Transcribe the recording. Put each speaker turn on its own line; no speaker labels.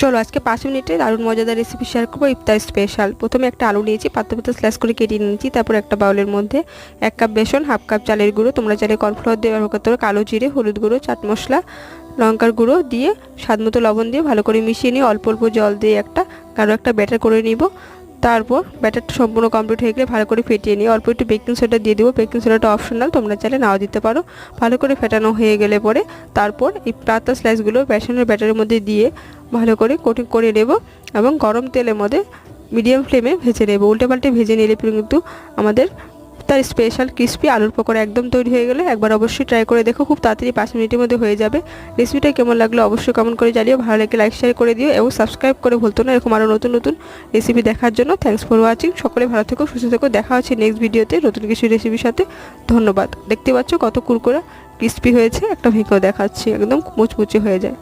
চলো আজকে 5 মিনিটে দারুণ মজাদার রেসিপি শেয়ার করবো, ইফতার স্পেশাল। প্রথমে একটা আলু নিয়েছি, পাতলা পাতলা স্ল্যাশ করে কেটে নিয়েছি। তারপর একটা বাউলের মধ্যে 1 কাপ বেসন, হাফ কাপ চালের গুঁড়ো, তোমরা চাইলে কর্নফ্লাওয়ার দিয়ে ব্যবহার করতে পারো, কালো জিরে, হলুদ গুঁড়ো, চাট মশলা, লঙ্কার গুঁড়ো দিয়ে স্বাদ মতো লবণ দিয়ে ভালো করে মিশিয়ে নিয়ে অল্প অল্প জল দিয়ে গাঢ় একটা ব্যাটার করে নিব। তারপর ব্যাটারটা সম্পূর্ণ কমপ্লিট হয়ে গেলে ভালো করে ফেটিয়ে নিয়ে অল্প একটু বেকিং সোডা দিয়ে দেবো। বেকিং সোডাটা অপশনাল, তোমরা চাইলে নাও দিতে পারো। ভালো করে ফেটানো হয়ে গেলে পরে তারপর এই পাতলা স্লাইসগুলো বেসনের ব্যাটারের মধ্যে দিয়ে ভালো করে কোটিং করে নেব এবং গরম তেলের মধ্যে মিডিয়াম ফ্লেমে ভেজে নেব। উল্টে পাল্টে ভেজে নিলে কিন্তু আমাদের তার স্পেশাল ক্রিস্পি আলুর পকোড়া একদম তৈরি হয়ে গেলে একবার অবশ্যই ট্রাই করে দেখো, খুব তাড়াতাড়ি 5 মিনিটের মধ্যে হয়ে যাবে। রেসিপিটা কেমন লাগলো অবশ্যই কমেন্ট করে জানিও, ভালো লাগলে লাইক শেয়ার করে দিও এবং সাবস্ক্রাইব করে ভুলতো না এরকম আরও নতুন নতুন রেসিপি দেখার জন্য। Thanks for watching. সকলে ভালো থেকো, সুস্থ থেকো, দেখা হচ্ছে নেক্সট ভিডিওতে নতুন কিছু রেসিপির সাথে। ধন্যবাদ। দেখতে পাচ্ছ কত কুরকুরা ক্রিস্পি হয়েছে, একটা ভেঙেও দেখাচ্ছি, একদম মুচমুচে হয়ে যায়।